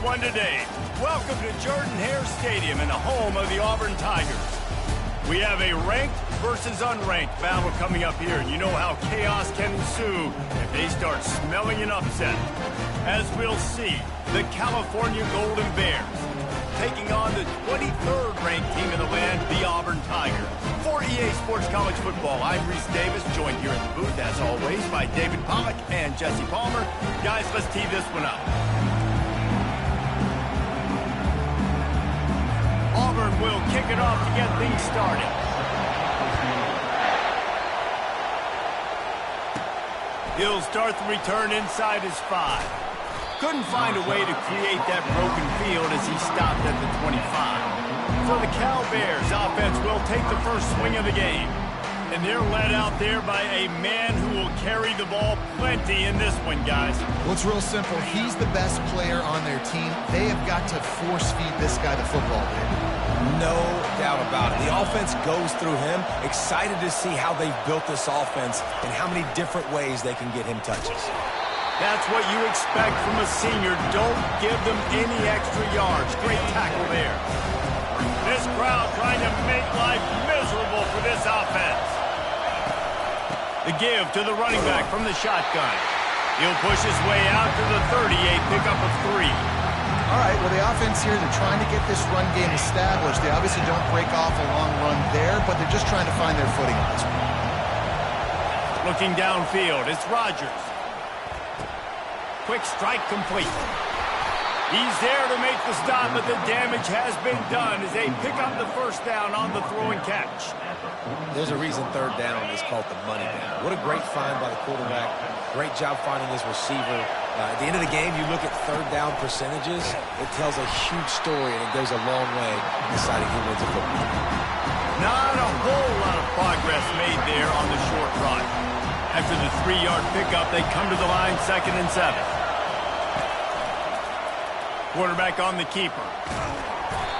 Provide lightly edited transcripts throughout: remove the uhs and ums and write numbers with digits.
one today. Welcome to Jordan-Hare Stadium and the home of the Auburn Tigers. We have a ranked versus unranked battle coming up here, and you know how chaos can ensue if they start smelling an upset. As we'll see, the California Golden Bears taking on the 23rd ranked team in the land, the Auburn Tigers. For EA Sports College Football, I'm Reese Davis, joined here in the booth, as always, by David Pollack and Jesse Palmer. Guys, let's tee this one up. Auburn will kick it off to get things started. He'll start the return inside his 5. Couldn't find a way to create that broken field as he stopped at the 25. For the Cal Bears, offense will take the first swing of the game. And they're led out there by a man who will carry the ball plenty in this one, guys. Well, it's real simple. He's the best player on their team. They have got to force-feed this guy the football, David. No doubt about it. The offense goes through him. Excited to see how they've built this offense and how many different ways they can get him touches. That's what you expect from a senior. Don't give them any extra yards. Great tackle there. This crowd trying to make life miserable for this offense. The give to the running back from the shotgun. He'll push his way out to the 38, pickup of 3. All right, well, the offense here, they're trying to get this run game established. They obviously don't break off a long run there, but they're just trying to find their footing on this one. Looking downfield, it's Rodgers. Quick strike complete. He's there to make the stop, but the damage has been done as they pick up the first down on the throw and catch. There's a reason third down is called the money down. What a great find by the quarterback. Great job finding his receiver. At the end of the game, you look at third down percentages. It tells a huge story, and it goes a long way in deciding who wins a football. Not a whole lot of progress made there on the short run. After the 3-yard pickup, they come to the line 2nd and 7. Quarterback on the keeper.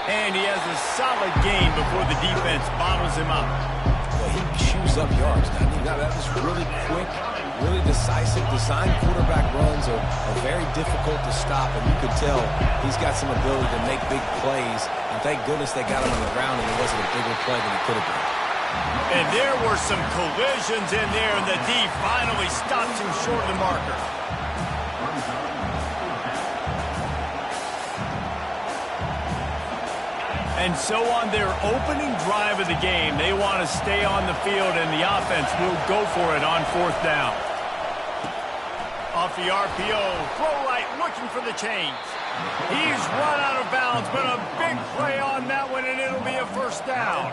And he has a solid gain before the defense bottles him up. Well, he chews up yards. That was really quick, really decisive. Design quarterback runs are very difficult to stop, and you could tell he's got some ability to make big plays. And thank goodness they got him on the ground, and it wasn't a bigger play than he could have been. And there were some collisions in there, and the D finally stops him short of the marker. And so on their opening drive of the game, they want to stay on the field, and the offense will go for it on 4th down. Off the RPO, throw right, looking for the change. He's run out of bounds, but a big play on that one, and it'll be a first down.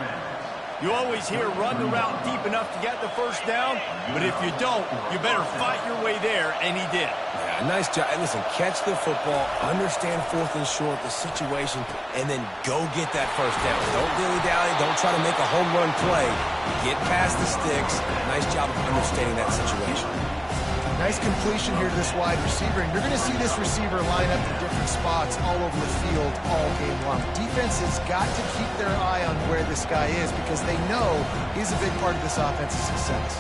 You always hear run the route deep enough to get the first down, but if you don't, you better fight your way there, and he did. Yeah, nice job. And listen, catch the football, understand 4th and short, the situation, and then go get that first down. Don't dilly-dally. Don't try to make a home run play. Get past the sticks. Nice job of understanding that situation. Nice completion here to this wide receiver, and you're going to see this receiver line up in different spots all over the field all game long. Defense has got to keep their eye on where this guy is because they know he's a big part of this offense's success.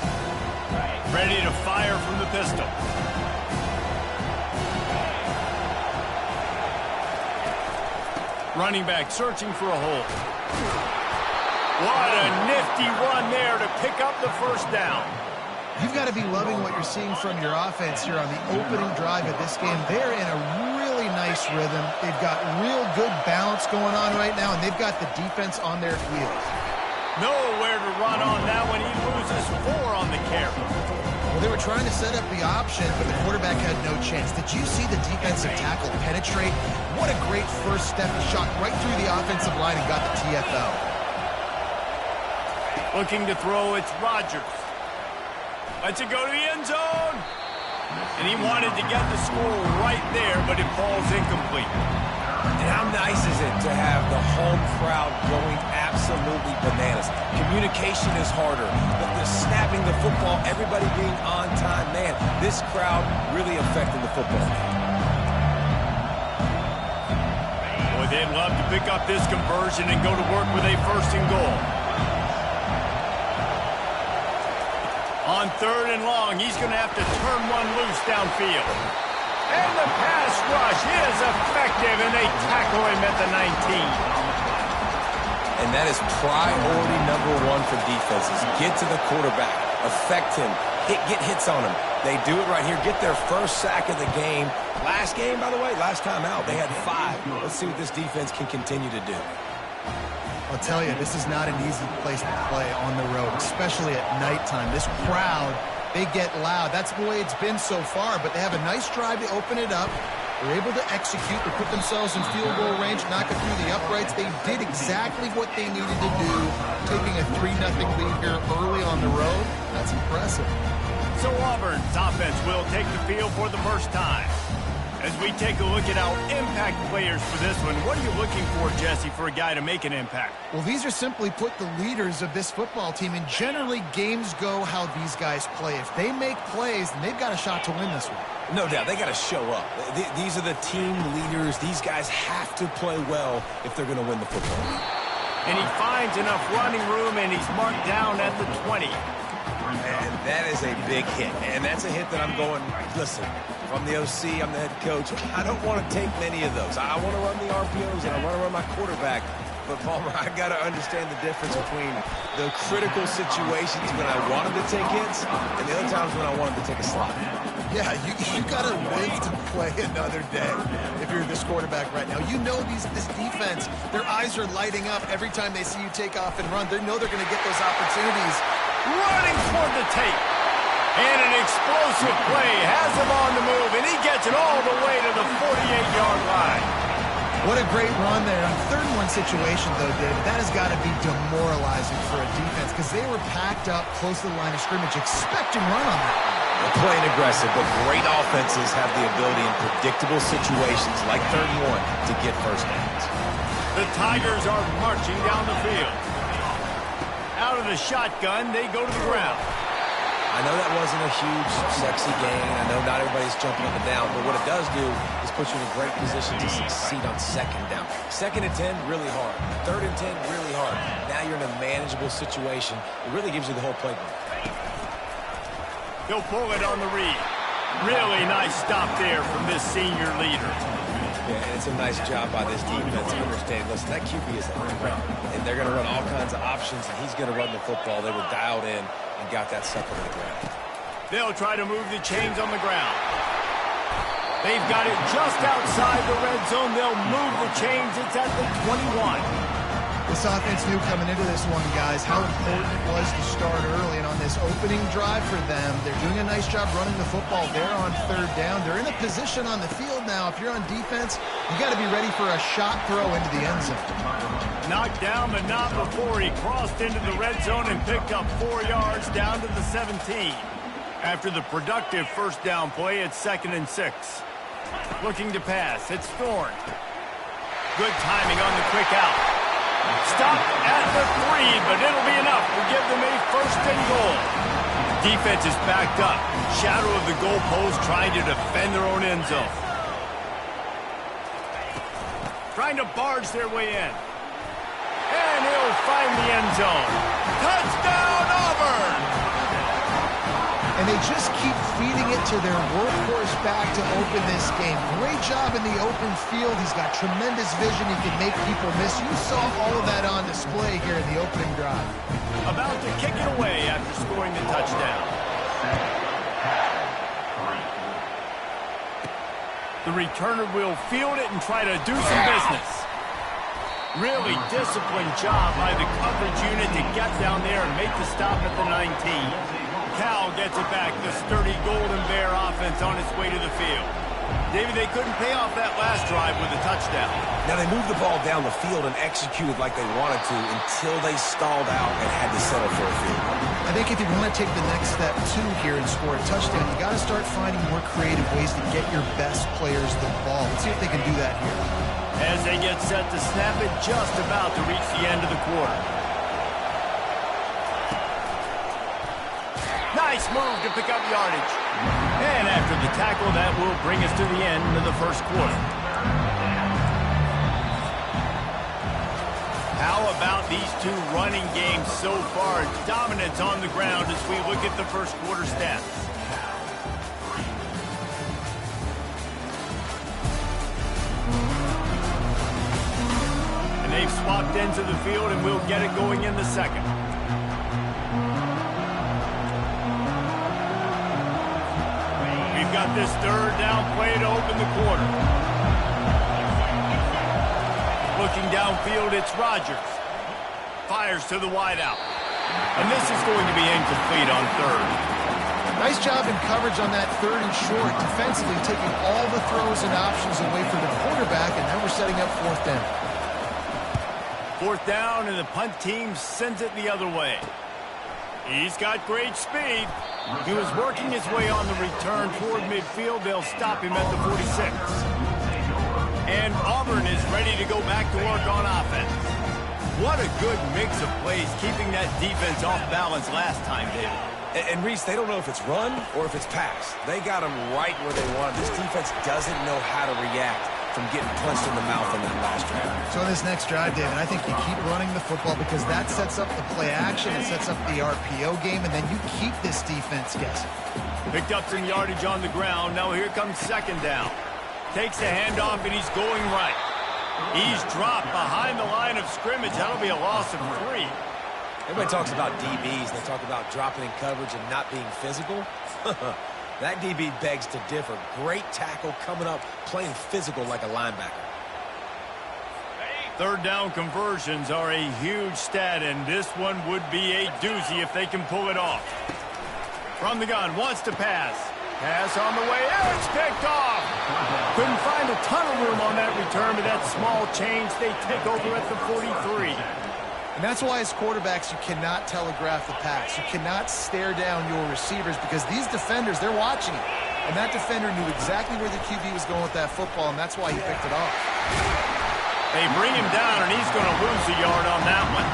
Ready to fire from the pistol. Running back searching for a hole. What a nifty run there to pick up the first down. You've got to be loving what you're seeing from your offense here on the opening drive of this game. They're in a really nice rhythm. They've got real good balance going on right now, and they've got the defense on their heels. Nowhere to run on that one. He loses 4 on the carry. Well, they were trying to set up the option, but the quarterback had no chance. Did you see the defensive tackle penetrate? What a great first step. He shot right through the offensive line and got the TFL. Looking to throw, it's Rodgers. Lets it go to the end zone. And he wanted to get the score right there, but it falls incomplete. And how nice is it to have the home crowd going absolutely bananas? Communication is harder. The snapping the football, everybody being on time. Man, this crowd really affecting the football game. Boy, they'd love to pick up this conversion and go to work with a 1st and goal. On 3rd and long, he's going to have to turn one loose downfield. And the pass rush is effective. effective, and they tackle him at the 19. And that is priority number one for defenses. Get to the quarterback, affect him, get hits on him. They do it right here, get their first sack of the game. Last game, by the way, last time out, they had 5. Let's see what this defense can continue to do. I'll tell you, this is not an easy place to play on the road, especially at nighttime. This crowd, they get loud. That's the way it's been so far, but they have a nice drive to open it up. They're able to execute. They put themselves in field goal range, knock it through the uprights. They did exactly what they needed to do, taking a 3-0 lead here early on the road. That's impressive. So Auburn's offense will take the field for the first time. As we take a look at our impact players for this one, what are you looking for, Jesse, for a guy to make an impact? Well, these are simply put the leaders of this football team, and generally games go how these guys play. If they make plays, then they've got a shot to win this one. No doubt, they got to show up. These are the team leaders. These guys have to play well if they're going to win the football. And he finds enough running room, and he's marked down at the 20. And that is a big hit. And that's a hit that I'm going, listen, from the OC, I'm the head coach. I don't want to take many of those. I want to run the RPOs, and I want to run my quarterback. But, Palmer, I got to understand the difference between the critical situations when I want him to take hits and the other times when I want him to take a slot. Yeah, you got to live to play another day if you're this quarterback right now. You know this defense, their eyes are lighting up every time they see you take off and run. They know they're going to get those opportunities. Running toward the tape. And an explosive play has him on the move, and he gets it all the way to the 48-yard line. What a great run there. On 3rd-and-1 situation, though, David, that has got to be demoralizing for a defense because they were packed up close to the line of scrimmage, expecting run on that. They're playing aggressive, but great offenses have the ability in predictable situations like 3rd and 1 to get first downs. The Tigers are marching down the field. Out of the shotgun, they go to the ground. I know that wasn't a huge, sexy gain. I know not everybody's jumping up and down, but what it does do is put you in a great position to succeed on 2nd down. 2nd and 10, really hard. 3rd and 10, really hard. Now you're in a manageable situation. It really gives you the whole playbook. He'll pull it on the read. Really nice stop there from this senior leader. Yeah, and it's a nice job by this defense understanding, listen, that QB is on the ground, and they're going to run all kinds of options, and he's going to run the football. They were dialed in and got that sucker on the ground. They'll try to move the chains on the ground. They've got it just outside the red zone. They'll move the chains. It's at the 21. This offense knew coming into this one, guys, how important it was to start early. And on this opening drive for them, they're doing a nice job running the football. They're on 3rd down. They're in a position on the field now. If you're on defense, you got to be ready for a shot throw into the end zone. Knocked down, but not before he crossed into the red zone and picked up 4 yards down to the 17. After the productive first down play, it's 2nd and 6. Looking to pass. It's Thorne. Good timing on the quick out. Stopped at the 3, but it'll be enough to give them a 1st and goal. Defense is backed up. Shadow of the goalpost trying to defend their own end zone. Trying to barge their way in. And he'll find the end zone. Touchdown, Auburn! And they just keep feeding it to their workhorse back to open this game. Great job in the open field. He's got tremendous vision. He can make people miss. You saw all of that on display here in the opening drive. About to kick it away after scoring the touchdown. The returner will field it and try to do some business. Really disciplined job by the coverage unit to get down there and make the stop at the 19. Cal gets it back. The sturdy Golden Bear offense on its way to the field. David, they couldn't pay off that last drive with a touchdown. Now, they moved the ball down the field and executed like they wanted to until they stalled out and had to settle for a field goal. I think if you want to take the next step, too, here and score a touchdown, you got to start finding more creative ways to get your best players the ball. Let's see if they can do that here. As they get set to snap it, just about to reach the end of the quarter. Nice move to pick up yardage. And after the tackle, that will bring us to the end of the first quarter. How about these two running games so far? Dominance on the ground as we look at the first quarter stats. they've swapped ends of the field, and we'll get it going in the second. We've got this third down play to open the quarter. Looking downfield, it's Rodgers. Fires to the wideout. And this is going to be incomplete on third. Nice job in coverage on that third and short, defensively taking all the throws and options away from the quarterback, and now we're setting up fourth down. Fourth down, and the punt team sends it the other way. He's got great speed. He was working his way on the return toward midfield. They'll stop him at the 46. And Auburn is ready to go back to work on offense. What a good mix of plays, keeping that defense off balance last time, David. And Reese, they don't know if it's run or if it's pass. They got them right where they want them. This defense doesn't know how to react from getting punched in the mouth on that last drive. So in this next drive, David, I think you keep running the football because that sets up the play action, it sets up the RPO game, and then you keep this defense guessing. Picked up some yardage on the ground. Now here comes second down. Takes the handoff, and he's going right. He's dropped behind the line of scrimmage. That'll be a loss of 3. Everybody talks about DBs. They talk about dropping in coverage and not being physical. That DB begs to differ. Great tackle coming up, playing physical like a linebacker. Third down conversions are a huge stat, and this one would be a doozy if they can pull it off. From the gun, wants to pass. Pass on the way, and it's picked off. Couldn't find a ton of room on that return, but that small change, they take over at the 43. And that's why as quarterbacks, you cannot telegraph the pass. You cannot stare down your receivers because these defenders, they're watching it. And that defender knew exactly where the QB was going with that football, and that's why he picked it off. They bring him down, and he's going to lose a yard on that one.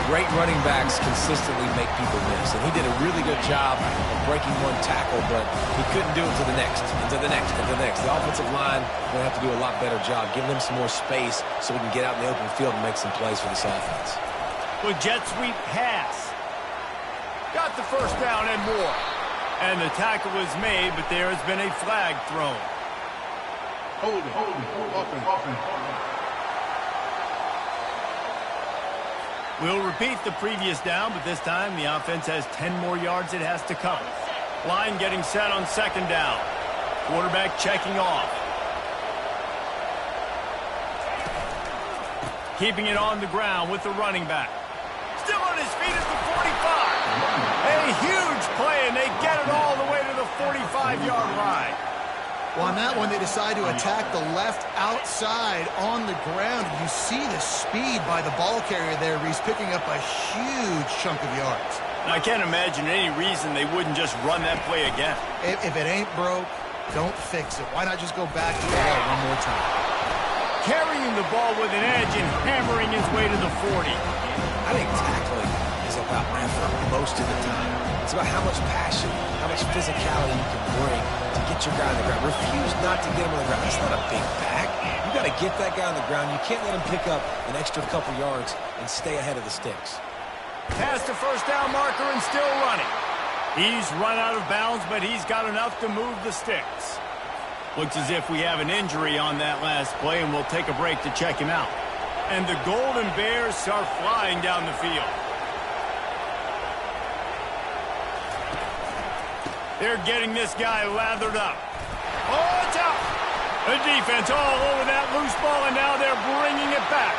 Great running backs consistently make people miss, and he did a really good job of breaking one tackle, but he couldn't do it to the next, and to the next, and to the next. The offensive line will have to do a lot better job, giving him some more space so we can get out in the open field and make some plays for this offense. With jet sweep pass. Got the first down and more. And the tackle was made, but there has been a flag thrown. Hold it. We'll repeat the previous down, but this time the offense has 10 more yards it has to cover. Line getting set on second down. Quarterback checking off. Keeping it on the ground with the running back. Still on his feet at the 45. A huge play, and they get it all the way to the 45-yard line. Well, on that one, they decide to attack the left outside on the ground. You see the speed by the ball carrier there. He's picking up a huge chunk of yards. I can't imagine any reason they wouldn't just run that play again. If it ain't broke, don't fix it. Why not just go back to it one more time? Carrying the ball with an edge and hammering his way to the 40. I think tackling is about effort most of the time. It's about how much passion, how much physicality you can bring to get your guy on the ground. Refuse not to get him on the ground. That's not a big back. You got to get that guy on the ground. You can't let him pick up an extra couple yards and stay ahead of the sticks. Past the first down marker and still running. He's run out of bounds, but he's got enough to move the sticks. Looks as if we have an injury on that last play, and we'll take a break to check him out. And the Golden Bears are flying down the field. They're getting this guy lathered up. Oh, it's out. The defense all over that loose ball, and now they're bringing it back.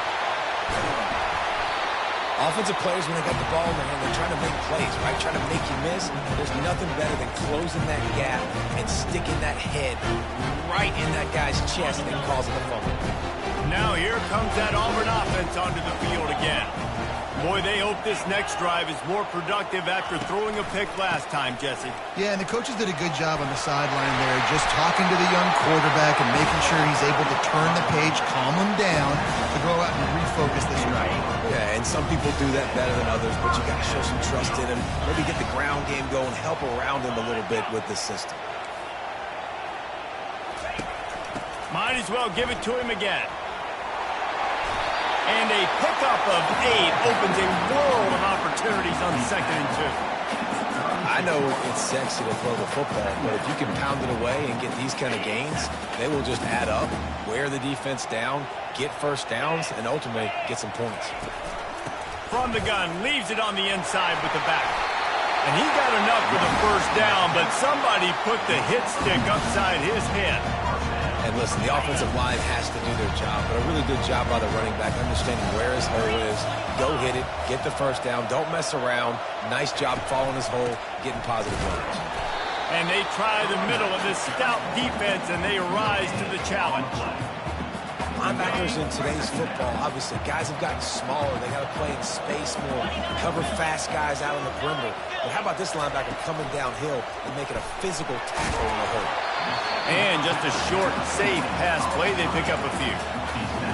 Offensive players, when they got the ball in their hand, they're trying to make plays, right? Trying to make you miss. There's nothing better than closing that gap and sticking that head right in that guy's chest and causing a fumble. Now here comes that Auburn offense onto the field again. Boy, they hope this next drive is more productive after throwing a pick last time, Jesse. Yeah, and the coaches did a good job on the sideline there, just talking to the young quarterback and making sure he's able to turn the page, calm him down, to go out and refocus this drive. Yeah, and some people do that better than others, but you got to show some trust in him. Maybe get the ground game going, help around him a little bit with the system. Might as well give it to him again. And a pickup of 8 opens a world of opportunities on 2nd and 2. I I know it's sexy to throw the football, but if you can pound it away and get these kind of gains, they will just add up, wear the defense down, get first downs, and ultimately get some points. From the gun, leaves it on the inside with the back. And he got enough for the first down, but somebody put the hit stick upside his head. And listen, the offensive line has to do their job, but a really good job by the running back, understanding where his hole is. Go hit it, get the first down, don't mess around. Nice job following his hole, getting positive yards. And they try the middle of this stout defense, and they rise to the challenge. Linebackers in today's football, obviously, guys have gotten smaller. They got to play in space more, cover fast guys out on the perimeter. But how about this linebacker coming downhill and making a physical tackle in the hole? And just a short, safe pass play, they pick up a few.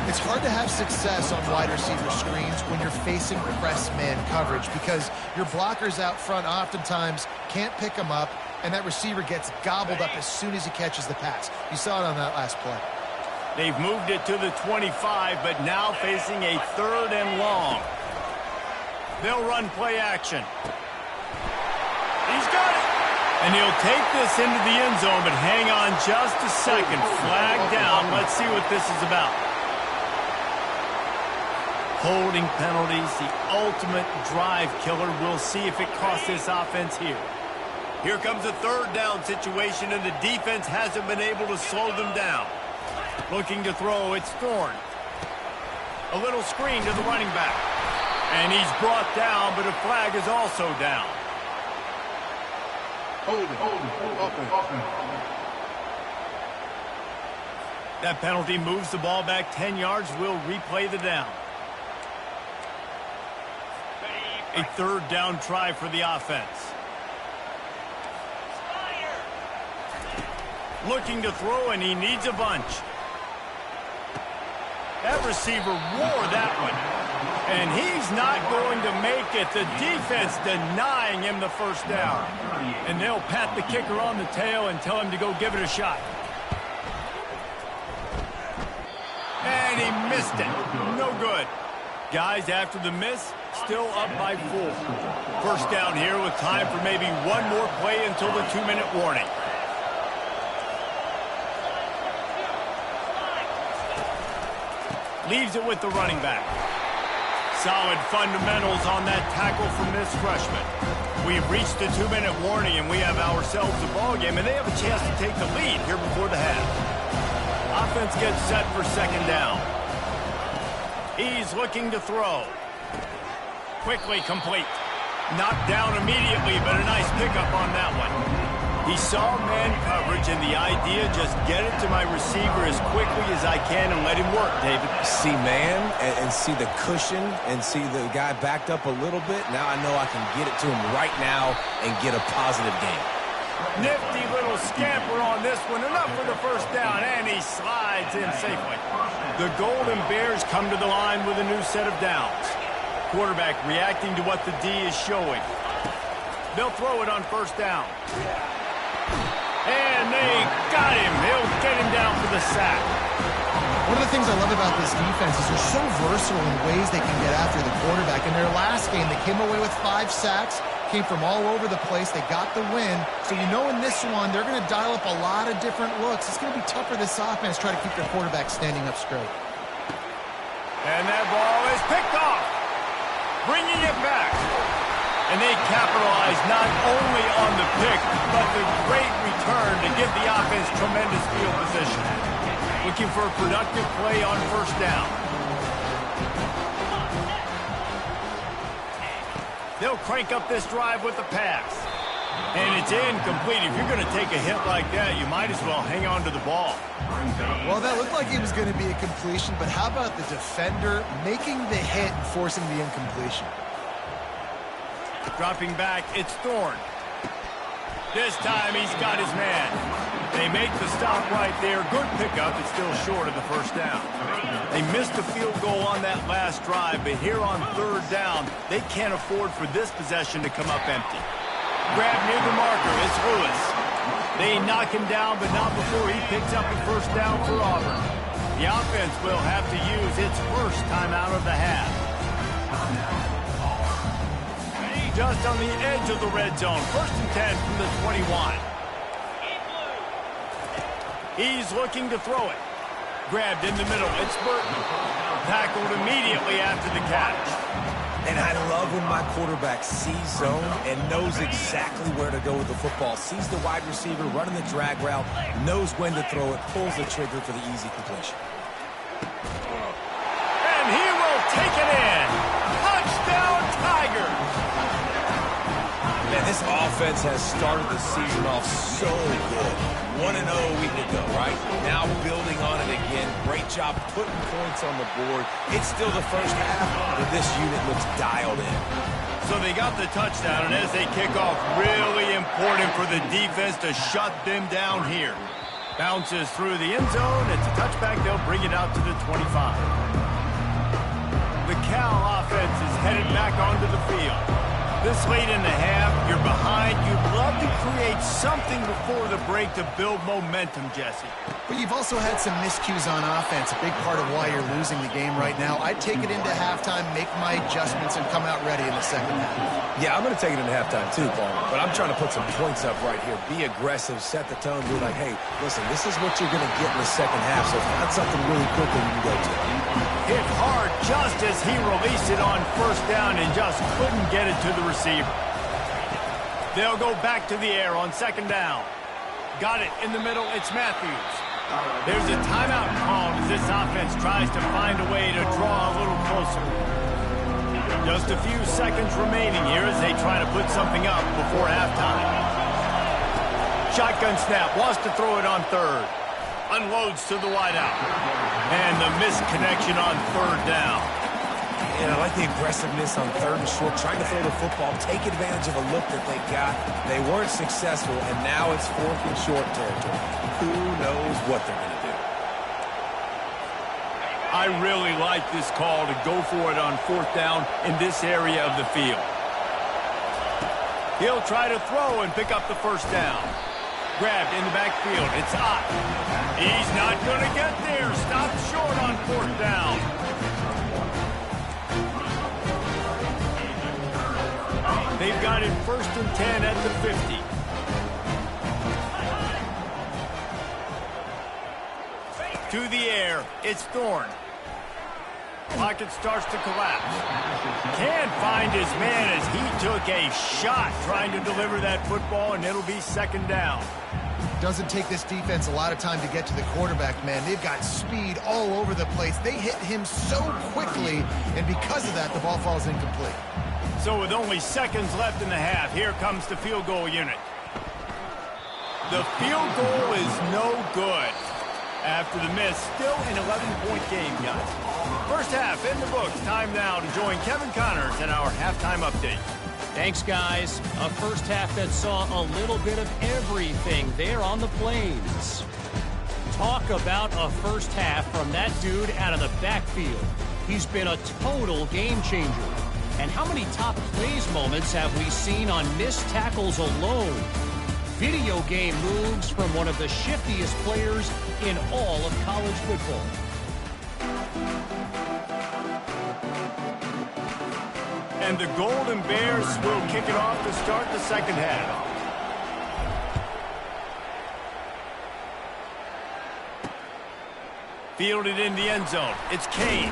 It's hard to have success on wide receiver screens when you're facing press man coverage because your blockers out front oftentimes can't pick them up, and that receiver gets gobbled up as soon as he catches the pass. You saw it on that last play. They've moved it to the 25, but now facing a 3rd and long. They'll run play action. He's got it. And he'll take this into the end zone, but hang on just a second. Flag down. Let's see what this is about. Holding penalties, the ultimate drive killer. We'll see if it costs this offense here. Here comes a 3rd down situation, and the defense hasn't been able to slow them down. Looking to throw, it's Thorne. A little screen to the running back. And he's brought down, but a flag is also down. Hold it. Offense. That penalty moves the ball back 10 yards. We'll replay the down. A 3rd down try for the offense. Looking to throw, and he needs a bunch. That receiver wore that one. And he's not going to make it. The defense denying him the first down. And they'll pat the kicker on the tail and tell him to go give it a shot. And he missed it. No good. Guys, after the miss, still up by 4. First down here with time for maybe one more play until the 2-minute warning. Leaves it with the running back. Solid fundamentals on that tackle from this freshman. We've reached the 2-minute warning, and we have ourselves a ball game, and they have a chance to take the lead here before the half. Offense gets set for 2nd down. He's looking to throw. Quickly complete. Knocked down immediately, but a nice pickup on that one. He saw man coverage, and the idea, just get it to my receiver as quickly as I can and let him work, David. See man and see the cushion and see the guy backed up a little bit. Now I know I can get it to him right now and get a positive gain. Nifty little scamper on this one. Enough for the first down, and he slides in safely. The Golden Bears come to the line with a new set of downs. Quarterback reacting to what the D is showing. They'll throw it on 1st down. And they got him. They'll get him down for the sack. One of the things I love about this defense is they're so versatile in ways they can get after the quarterback. In their last game, they came away with 5 sacks, came from all over the place. They got the win. So you know in this one, they're going to dial up a lot of different looks. It's going to be tough for this offense to try to keep their quarterback standing up straight. And that ball is picked off. Bringing it back. And they capitalize not only on the pick, but the great return to give the offense tremendous field position. Looking for a productive play on 1st down. They'll crank up this drive with the pass. And it's incomplete. If you're going to take a hit like that, you might as well hang on to the ball. Well, that looked like it was going to be a completion, but how about the defender making the hit and forcing the incompletion? Dropping back, it's Thorne. This time he's got his man. They make the stop right there. Good pickup. It's still short of the first down. They missed a field goal on that last drive, but here on 3rd down, they can't afford for this possession to come up empty. Grab near the marker. It's Lewis. They knock him down, but not before he picks up a first down for Auburn. The offense will have to use its first time out of the half. just on the edge of the red zone. 1st and 10 from the 21. He's looking to throw it. Grabbed in the middle. It's Burton. Tackled immediately after the catch. And I love when my quarterback sees zone and knows exactly where to go with the football. Sees the wide receiver running the drag route, knows when to throw it, pulls the trigger for the easy completion. And he will take it in. Touchdown, Tigers! Man, this offense has started the season off so good. 1-0 a week ago, right? Now building on it again. Great job putting points on the board. It's still the first half, but this unit looks dialed in. So they got the touchdown, and as they kick off, really important for the defense to shut them down here. Bounces through the end zone. It's a touchback. They'll bring it out to the 25. The Cal offense is headed back onto the field. This late in the half, you're behind. You'd love to create something before the break to build momentum, Jesse. But you've also had some miscues on offense, a big part of why you're losing the game right now. I'd take it into halftime, make my adjustments, and come out ready in the second half. Yeah, I'm going to take it into halftime too, Paul. But I'm trying to put some points up right here. Be aggressive, set the tone, be like, hey, listen, this is what you're going to get in the second half, so find something really quick that you can go to. Hit hard just as he released it on 1st down and just couldn't get it to the receiver. They'll go back to the air on 2nd down. Got it in the middle. It's Matthews. There's a timeout called as this offense tries to find a way to draw a little closer. Just a few seconds remaining here as they try to put something up before halftime. Shotgun snap. Wants to throw it on 3rd. Unloads to the wideout. And the misconnection on 3rd down. And I like the aggressiveness on 3rd and short, trying to throw the football, take advantage of a look that they got. They weren't successful, and now it's 4th and short territory. Who knows what they're going to do? I really like this call to go for it on 4th down in this area of the field. He'll try to throw and pick up the 1st down. Grabbed in the backfield. It's Ott. He's not going to get there. Stopped short on 4th down. They've got it 1st and 10 at the 50. To the air. It's Thorne. Pocket starts to collapse. Can't find his man as he took a shot trying to deliver that football, and it'll be 2nd down. Doesn't take this defense a lot of time to get to the quarterback, man. They've got speed all over the place. They hit him so quickly, and because of that, the ball falls incomplete. So with only seconds left in the half, here comes the field goal unit. The field goal is no good. After the miss, still an 11-point game, guys. 1st half in the books. Time now to join Kevin Connors in our halftime update. Thanks, guys. A 1st half that saw a little bit of everything there on the Plains. Talk about a 1st half from that dude out of the backfield. He's been a total game changer. And how many top plays moments have we seen on missed tackles alone? Video game moves from one of the shiftiest players in all of college football. And the Golden Bears will kick it off to start the 2nd half. Fielded in the end zone. It's Kane.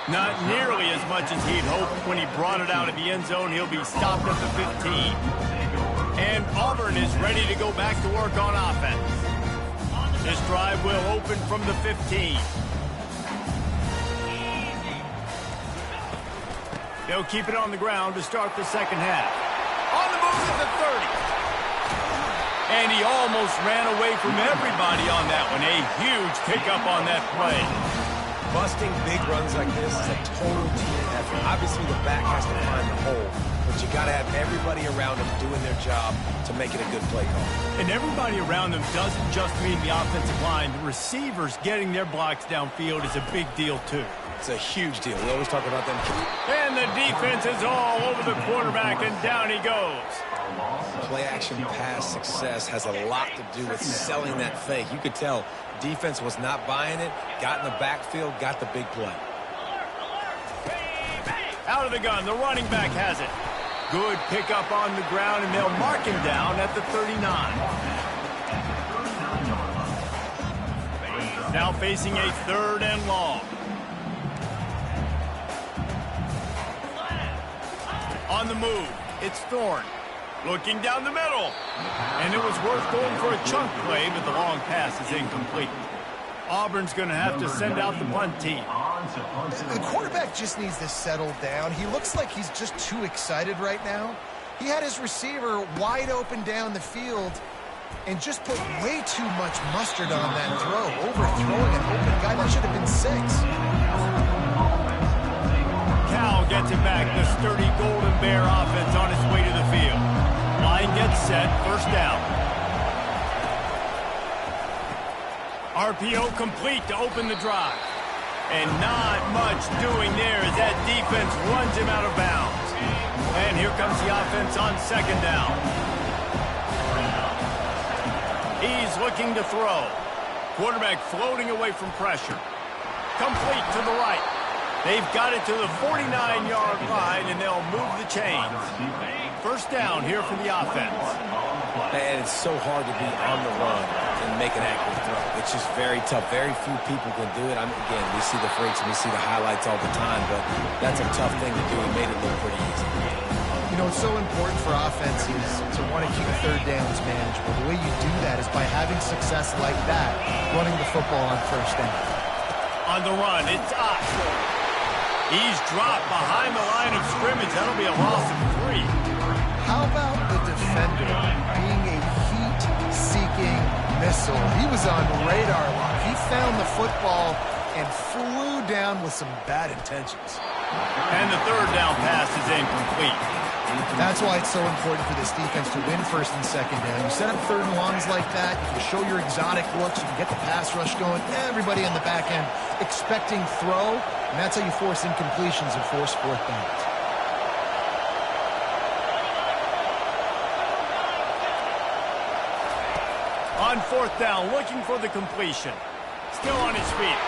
Not nearly as much as he'd hoped when he brought it out of the end zone. He'll be stopped at the 15. And Auburn is ready to go back to work on offense. This drive will open from the 15. They'll keep it on the ground to start the 2nd half. On the move to the 30. And he almost ran away from everybody on that one. A huge pickup on that play. Busting big runs like this is a total team effort. Obviously, the back has to find the hole, but you got to have everybody around them doing their job to make it a good play call. And everybody around them doesn't just mean the offensive line. The receivers getting their blocks downfield is a big deal, too. It's a huge deal. We always talk about them. And the defense is all over the quarterback, and down he goes. Play-action pass success has a lot to do with selling that fake. You could tell defense was not buying it, got in the backfield, got the big play. Out of the gun, the running back has it. Good pickup on the ground, and they'll mark him down at the 39. Now facing a 3rd and long. On the move, it's Thorne. Looking down the middle. And it was worth going for a chunk play, but the long pass is incomplete. Auburn's going to have to send out the punt team. The quarterback just needs to settle down. He looks like he's just too excited right now. He had his receiver wide open down the field and just put way too much mustard on that throw, overthrowing an open guy. That should have been 6. Cal gets it back. The sturdy Golden Bear offense on its way to the field. Line gets set. 1st down. RPO complete to open the drive. And not much doing there as that defense runs him out of bounds. And here comes the offense on 2nd down. He's looking to throw. Quarterback floating away from pressure. Complete to the right. They've got it to the 49-yard line, and they'll move the chains. 1st down here for the offense. And it's so hard to be on the run and make an accurate throw. It's just very tough. Very few people can do it. Again, we see the freaks and we see the highlights all the time, but that's a tough thing to do. He made it look pretty easy. You know, it's so important for offenses to want to keep 3rd downs manageable. The way you do that is by having success like that, running the football on 1st down. On the run, it's Ott. He's dropped behind the line of scrimmage. That'll be a loss of 3. How about the defender being a heat-seeking missile? He was on radar lock. He found the football and flew down with some bad intentions. And the 3rd down pass is incomplete. That's why it's so important for this defense to win 1st and 2nd down. You set up 3rd and longs like that, you can show your exotic looks, you can get the pass rush going, everybody in the back end expecting throw, and that's how you force incompletions and force 4th downs. On 4th down, looking for the completion. Still on his feet.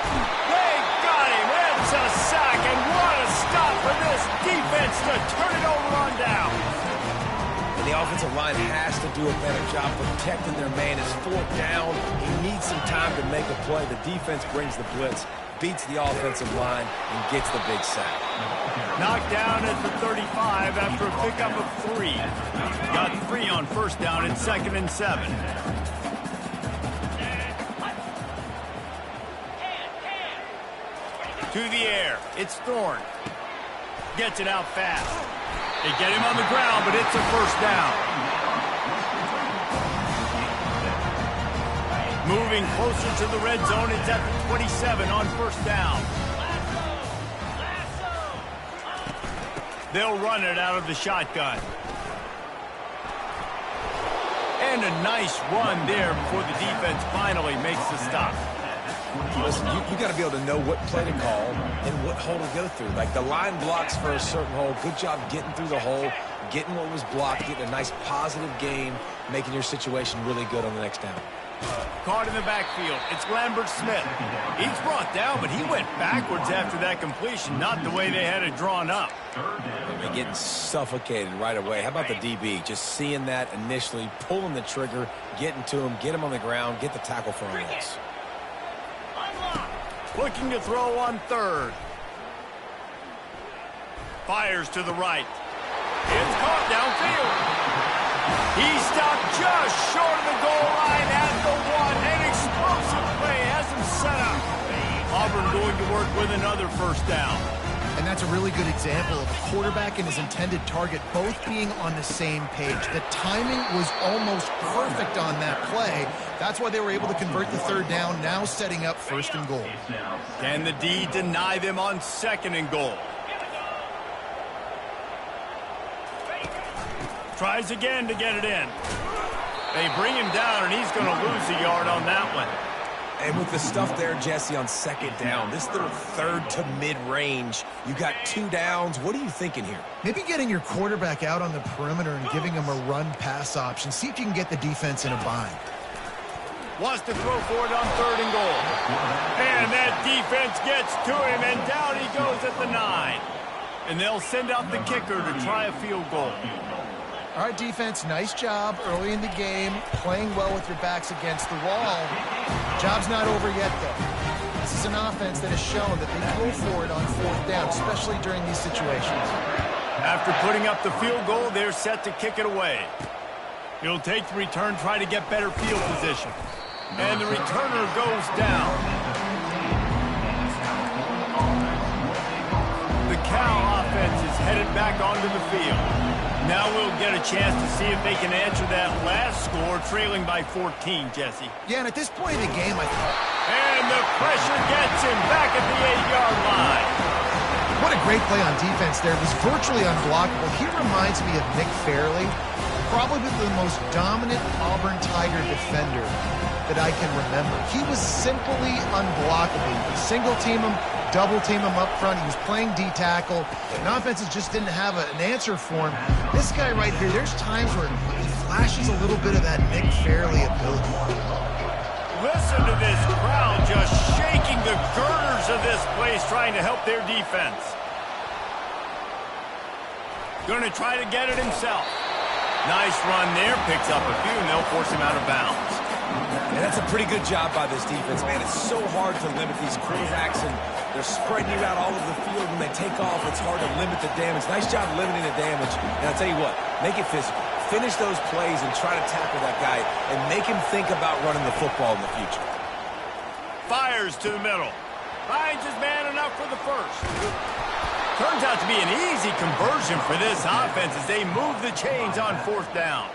They got him. It's a sack, and what a stop for this defense to turn it over on down. And the offensive line has to do a better job protecting their man. It's 4th down. He needs some time to make a play. The defense brings the blitz, beats the offensive line, and gets the big sack. Knocked down at the 35 after a pickup of 3. Got 3 on 1st down and 2nd and 7. To the air, it's Thorne. Gets it out fast. They get him on the ground, but it's a 1st down. Moving closer to the red zone, it's at the 27 on 1st down. They'll run it out of the shotgun. And a nice run there before the defense finally makes the stop. Listen, you got to be able to know what play to call and what hole to go through. Like the line blocks for a certain hole. Good job getting through the hole, getting what was blocked, getting a nice positive game, making your situation really good on the next down. Caught in the backfield. It's Lambert Smith. He's brought down, but he went backwards after that completion, not the way they had it drawn up. They're getting suffocated right away. How about the DB? Just seeing that initially, pulling the trigger, getting to him, get him on the ground, get the tackle for him. Looking to throw on 3rd. Fires to the right. It's caught downfield. He stopped just short of the goal line at the 1. An explosive play has him set up. Auburn going to work with another 1st down. And that's a really good example of a quarterback and his intended target both being on the same page. The timing was almost perfect on that play. That's why they were able to convert the 3rd down, now setting up 1st and goal. Can the D deny them on 2nd and goal? Tries again to get it in. They bring him down, and he's going to lose a yard on that one. And with the stuff there, Jesse, on 2nd down, this little 3rd to mid-range, you got 2 downs. What are you thinking here? Maybe getting your quarterback out on the perimeter and giving him a run-pass option. See if you can get the defense in a bind. Wants to throw for it on 3rd and goal. And that defense gets to him, and down he goes at the 9. And they'll send out the kicker to try a field goal. All right, defense, nice job early in the game, playing well with your backs against the wall. Job's not over yet, though. This is an offense that has shown that they can go for it on fourth down, especially during these situations. After putting up the field goal, they're set to kick it away. He'll take the return, try to get better field position. And the returner goes down. The Cal offense is headed back onto the field. Now we'll get a chance to see if they can answer that last score, trailing by 14, Jesse. Yeah, and at this point in the game, I thought... And the pressure gets him back at the 8-yard line. What a great play on defense there. It was virtually unblockable. He reminds me of Nick Fairley, probably the most dominant Auburn Tiger defender that I can remember. He was simply unblockable. You could single-team him, double-team him up front. He was playing D-tackle, and offenses just didn't have an answer for him. This guy right here, there's times where he flashes a little bit of that Nick Fairley ability. Listen to this crowd just shaking the girders of this place, trying to help their defense. Going to try to get it himself. Nice run there, picks up a few, and they'll force him out of bounds. And that's a pretty good job by this defense, man. It's so hard to limit these quarterbacks, and they're spreading you out all over the field. When they take off, it's hard to limit the damage. Nice job limiting the damage. And I'll tell you what, make it physical. Finish those plays and try to tackle that guy and make him think about running the football in the future. Fires to the middle. Finds his man enough for the first. Turns out to be an easy conversion for this offense as they move the chains on fourth down.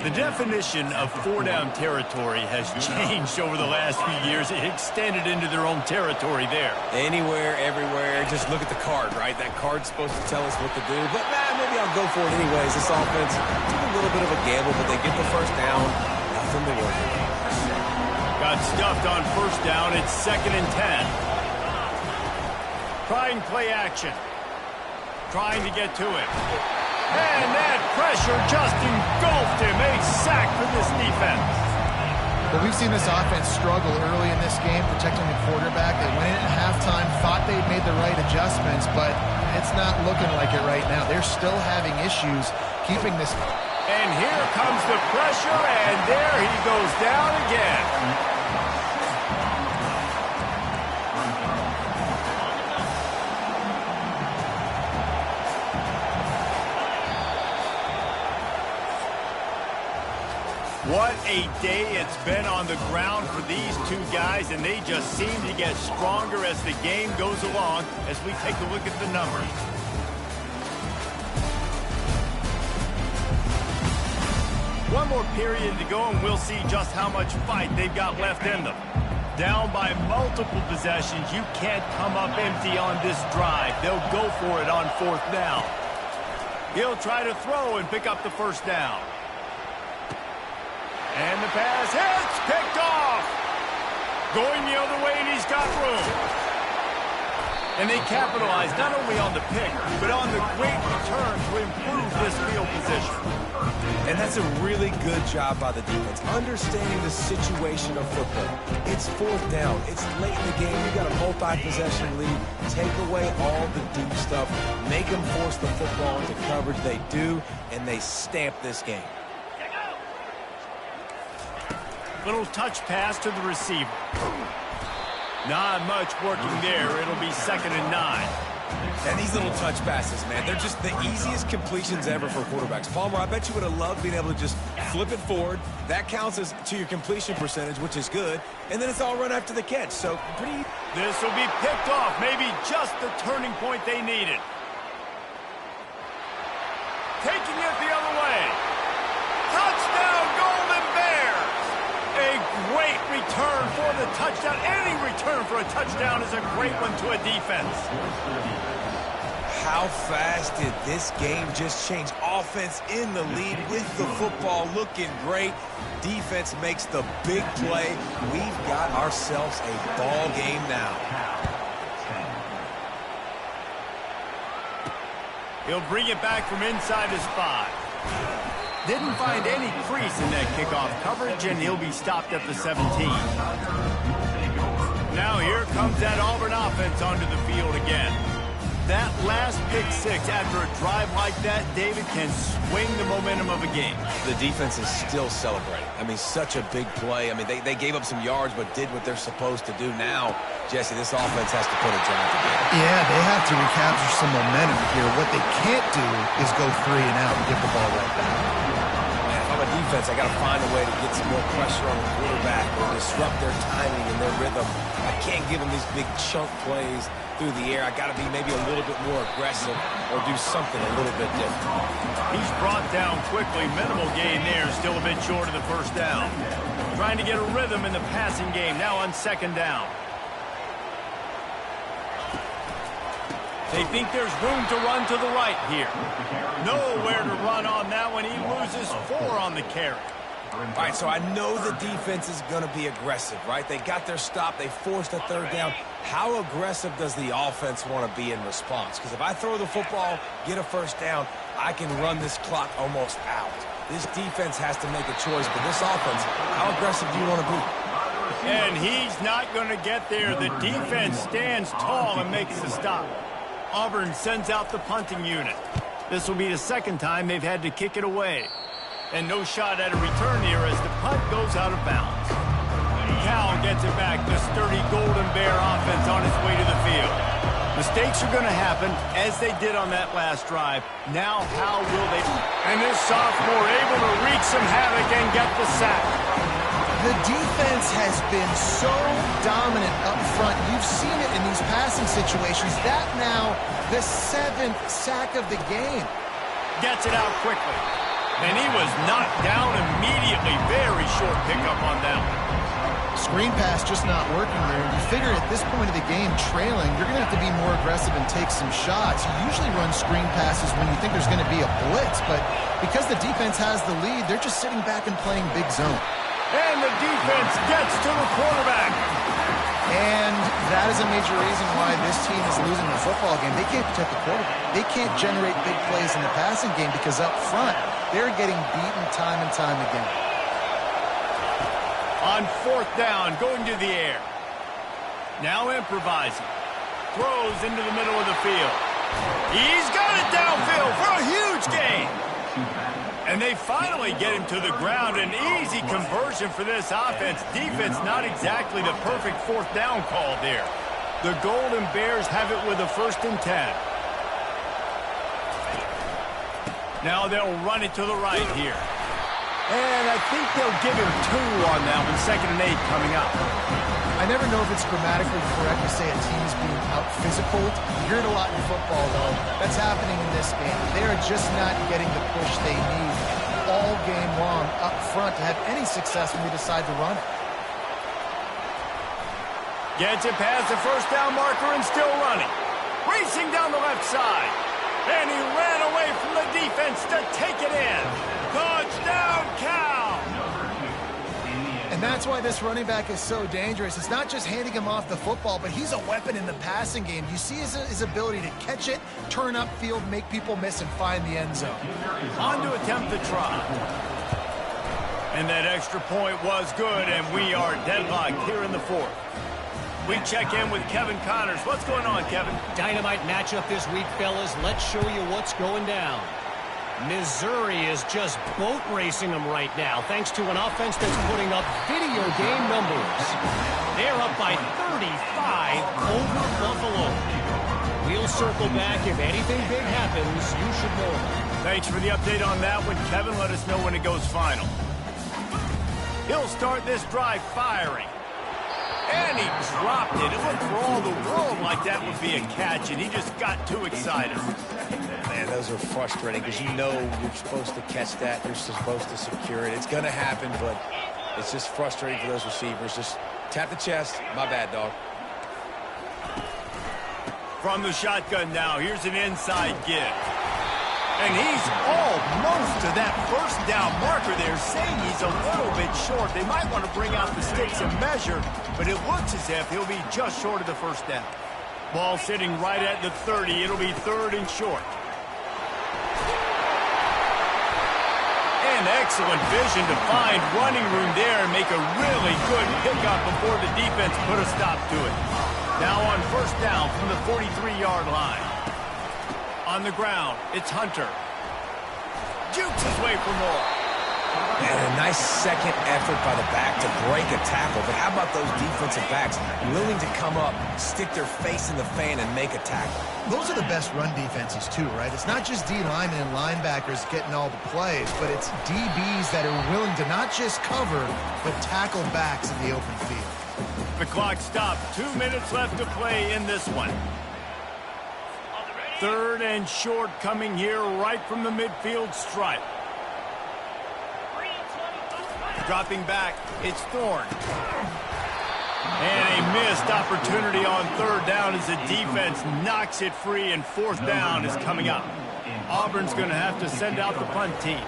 The definition of four-down territory has changed over the last few years. It extended into their own territory there. Anywhere, everywhere, just look at the card, right? That card's supposed to tell us what to do, but maybe I'll go for it anyways. This offense took a little bit of a gamble, but they get the first down. Nothing to worry about. Got stuffed on first down. It's 2nd and 10. Trying play action. Trying to get to it. And that pressure just engulfed him. A sack for this defense. Well, we've seen this offense struggle early in this game, protecting the quarterback. They went in at halftime, thought they'd made the right adjustments, but it's not looking like it right now. They're still having issues keeping this. And here comes the pressure, and there he goes down again. What a day it's been on the ground for these two guys, and they just seem to get stronger as the game goes along as we take a look at the numbers. One more period to go, and we'll see just how much fight they've got left in them. Down by multiple possessions, you can't come up empty on this drive. They'll go for it on fourth down. He'll try to throw and pick up the first down. And the pass hits, picked off. Going the other way, and he's got room. And they capitalize not only on the pick, but on the great return to improve this field position. And that's a really good job by the defense, understanding the situation of football. It's fourth down. It's late in the game. You got a multi-possession lead. Take away all the deep stuff. Make them force the football into coverage. They do, and they stamp this game. Little touch pass to the receiver. Not much working there. It'll be 2nd and 9. And these little touch passes, man, they're just the easiest completions ever for quarterbacks. Palmer, I bet you would have loved being able to just flip it forward. That counts as to your completion percentage, which is good. And then it's all run after the catch. So pretty. This will be picked off. Maybe just the turning point they needed. Taking it the other way. Touchdown, Golden Bears! A great return for the touchdown. Any return for a touchdown is a great one to a defense. How fast did this game just change? Offense in the lead with the football, looking great. Defense makes the big play. We've got ourselves a ball game now. He'll bring it back from inside his 5. Didn't find any crease in that kickoff coverage, and he'll be stopped at the 17. Now here comes that Auburn offense onto the field again. That last pick six after a drive like that, David, can swing the momentum of a game. The defense is still celebrating. I mean, such a big play. I mean, they gave up some yards but did what they're supposed to do. Now, Jesse, this offense has to put a drive together. Yeah, they have to recapture some momentum here. What they can't do is go 3 and out and give the ball right back. Man, if I'm a defense, I got to find a way to get some more pressure on the quarterback or disrupt their timing and their rhythm. I can't give them these big chunk plays through the air. I got to be maybe a little bit more aggressive or do something a little bit different. He's brought down quickly. Minimal gain there. Still a bit short of the first down. Trying to get a rhythm in the passing game. Now on second down. They think there's room to run to the right here. Nowhere to run on that one. He loses 4 on the carry. All right, so I know the defense is going to be aggressive, right? They got their stop. They forced a third down. How aggressive does the offense want to be in response? Because if I throw the football, get a first down, I can run this clock almost out. This defense has to make a choice, but this offense, how aggressive do you want to be? And he's not going to get there. The defense stands tall and makes the stop. Auburn sends out the punting unit. This will be the second time they've had to kick it away. And no shot at a return here as the punt goes out of bounds. Cal gets it back. The sturdy Golden Bear offense on its way to the field. Mistakes are going to happen, as they did on that last drive. Now, how will they? And this sophomore able to wreak some havoc and get the sack. The defense has been so dominant up front. You've seen it in these passing situations. That now, the 7th sack of the game. Gets it out quickly. And he was knocked down immediately. Very short pickup on that one. Screen pass just not working there. You figure at this point of the game, trailing, you're going to have to be more aggressive and take some shots. You usually run screen passes when you think there's going to be a blitz, but because the defense has the lead, they're just sitting back and playing big zone. And the defense gets to the quarterback. And that is a major reason why this team is losing the football game. They can't protect the quarterback. They can't generate big plays in the passing game because up front, they're getting beaten time and time again. On fourth down, going to the air. Now improvising. Throws into the middle of the field. He's got it downfield for a huge gain. And they finally get him to the ground. An easy conversion for this offense. Defense not exactly the perfect fourth down call there. The Golden Bears have it with a 1st and 10. Now they'll run it to the right here. And I think they'll give him 2 on that one. 2nd and 8 coming up. I never know if it's grammatically correct to say a team is being out-physical. You hear it a lot in football, though. That's happening in this game. They are just not getting the push they need all game long up front to have any success when they decide to run it. Gets it past the first down marker and still running. Racing down the left side. And he ran away from the defense to take it in. Touchdown, Cal! And that's why this running back is so dangerous. It's not just handing him off the football, but he's a weapon in the passing game. You see his ability to catch it, turn upfield, make people miss, and find the end zone. On to attempt the try. And that extra point was good, and we are deadlocked here in the 4th. We check in with Kevin Connors. What's going on, Kevin? Dynamite matchup this week, fellas. Let's show you what's going down. Missouri is just boat racing them right now, thanks to an offense that's putting up video game numbers. They're up by 35 over Buffalo. We'll circle back. If anything big happens, you should know. Thanks for the update on that one, Kevin. Let us know when it goes final. He'll start this drive firing. And he dropped it. It looked for all the world like that would be a catch, and he just got too excited. Man, those are frustrating because you know you're supposed to catch that. You're supposed to secure it. It's going to happen, but it's just frustrating for those receivers. Just tap the chest. My bad, dog. From the shotgun now, here's an inside give. And he's almost to that first down marker there, saying he's a little bit short. They might want to bring out the sticks and measure, but it looks as if he'll be just short of the first down. Ball sitting right at the 30. It'll be 3rd and short. And excellent vision to find running room there and make a really good pickup before the defense put a stop to it. Now on first down from the 43-yard line. On the ground, it's Hunter. Jukes his way for more. And a nice second effort by the back to break a tackle. But how about those defensive backs willing to come up, stick their face in the fan, and make a tackle? Those are the best run defenses, too, right? It's not just D linemen and linebackers getting all the plays, but it's DBs that are willing to not just cover, but tackle backs in the open field. The clock stopped. 2 minutes left to play in this one. 3rd and short coming here right from the midfield stripe. Dropping back, it's Thorne. And a missed opportunity on 3rd down as the defense knocks it free, and 4th down is coming up. Auburn's going to have to send out the punt team.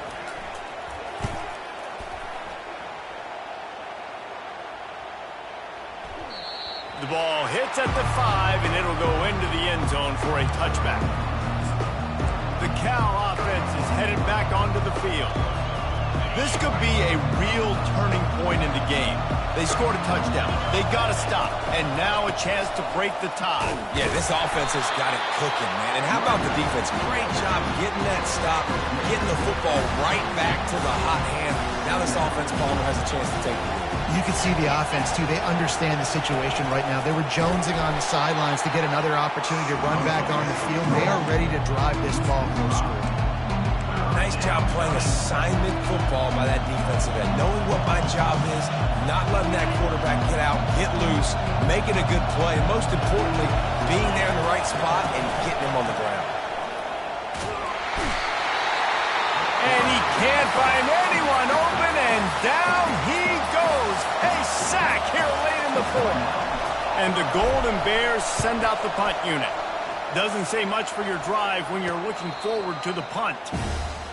The ball hits at the 5, and it'll go into the end zone for a touchback. The Cal offense is headed back onto the field. This could be a real turning point in the game. They scored a touchdown. They got to stop. And now a chance to break the tie. Yeah, this offense has got it cooking, man. And how about the defense? Great job getting that stop, getting the football right back to the hot hand. Now this offense, Palmer, has a chance to take the lead. You can see the offense, too. They understand the situation right now. They were jonesing on the sidelines to get another opportunity to run back on the field. They are ready to drive this ball no score. Nice job playing assignment football by that defensive end. Knowing what my job is, not letting that quarterback get out, get loose, making a good play, and most importantly, being there in the right spot and getting him on the ground. And he can't find anyone open, and down he goes. A sack here late in the 4th. And the Golden Bears send out the punt unit. Doesn't say much for your drive when you're looking forward to the punt.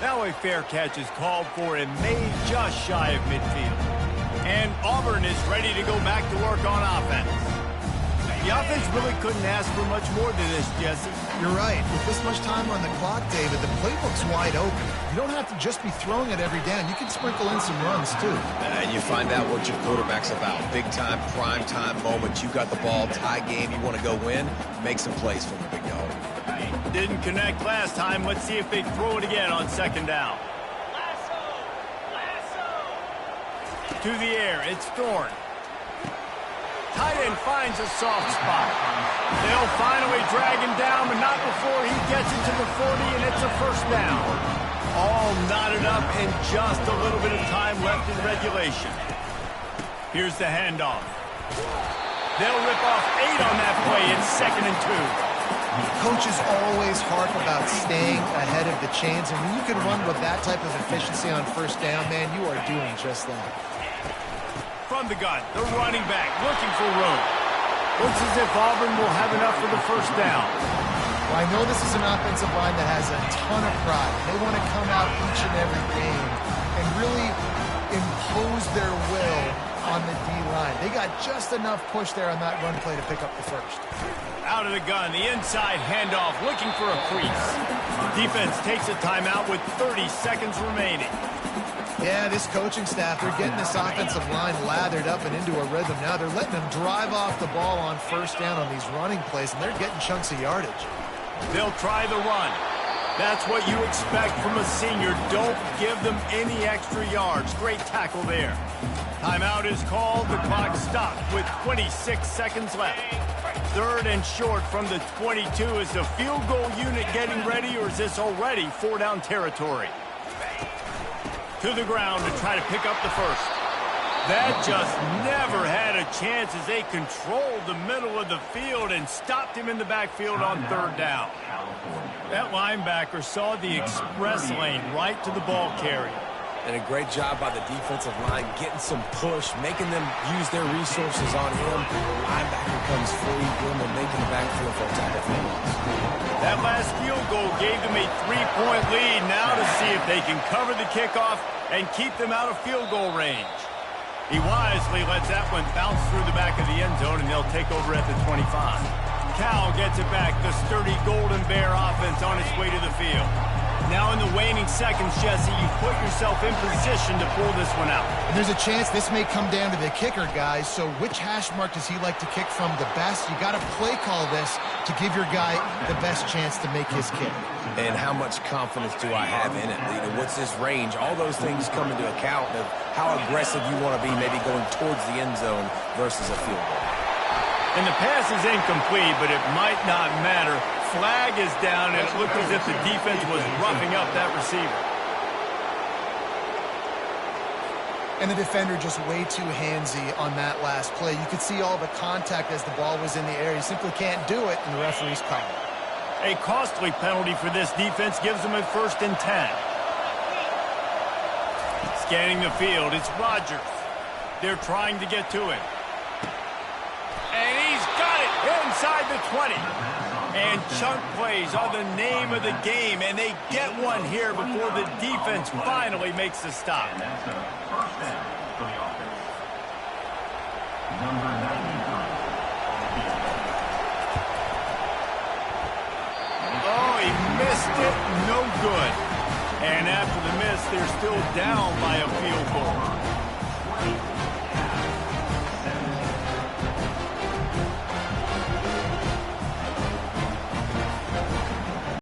Now a fair catch is called for and made just shy of midfield. And Auburn is ready to go back to work on offense. The offense really couldn't ask for much more than this, Jesse. You're right. With this much time on the clock, David, the playbook's wide open. You don't have to just be throwing it every down. You can sprinkle in some runs, too. And you find out what your quarterback's about. Big-time, prime-time moment. You got the ball, tie game, you want to go win, make some plays for the big dog. Didn't connect last time. Let's see if they throw it again on 2nd down. To the air, it's Thorne. Tight end finds a soft spot. They'll finally drag him down, but not before he gets into the 40, and it's a 1st down. All knotted up and just a little bit of time left in regulation. Here's the handoff. They'll rip off 8 on that play. It's 2nd and 2. Coaches always harp about staying ahead of the chains, and when you can run with that type of efficiency on 1st down, man, you are doing just that. From the gun, the running back looking for room. Looks as if Auburn will have enough for the 1st down. Well, I know this is an offensive line that has a ton of pride. They want to come out each and every game and really impose their will on the D-line. They got just enough push there on that run play to pick up the 1st. Out of the gun, the inside handoff, looking for a crease. Defense takes a timeout with 30 seconds remaining. Yeah, this coaching staff, they're getting this offensive line lathered up and into a rhythm now. They're letting them drive off the ball on 1st down on these running plays, and they're getting chunks of yardage. They'll try the run. That's what you expect from a senior. Don't give them any extra yards. Great tackle there. Timeout is called. The clock stopped with 26 seconds left. 3rd and short from the 22. Is the field goal unit getting ready, or is this already 4-down territory? To the ground to try to pick up the 1st. That just never had a chance as they controlled the middle of the field and stopped him in the backfield on 3rd down. That linebacker saw the express lane right to the ball carrier. And a great job by the defensive line, getting some push, making them use their resources on him. Linebacker comes free, boom, and making the backfield for a tackle for loss. That last field goal gave them a 3-point lead. Now to see if they can cover the kickoff and keep them out of field goal range. He wisely lets that one bounce through the back of the end zone, and they'll take over at the 25. Cal gets it back. The sturdy Golden Bear offense on its way to the field. Now in the waning seconds, Jesse, you put yourself in position to pull this one out. And there's a chance this may come down to the kicker, guys. So which hash mark does he like to kick from the best? You got to play call this to give your guy the best chance to make his kick. And how much confidence do I have in it? You know, what's his range? All those things come into account of how aggressive you want to be, maybe going towards the end zone versus a field goal. And the pass is incomplete, but it might not matter. Flag is down, and it looked as if the defense was roughing up that receiver. And the defender just way too handsy on that last play. You could see all the contact as the ball was in the air. He simply can't do it, and the referee's called. A costly penalty for this defense gives them a 1st and 10. Scanning the field, it's Rodgers. They're trying to get to him. And he's got it inside the 20. And chunk plays are the name of the game, and they get one here before the defense finally makes the stop. Oh, he missed it. No good. And after the miss, they're still down by a field goal.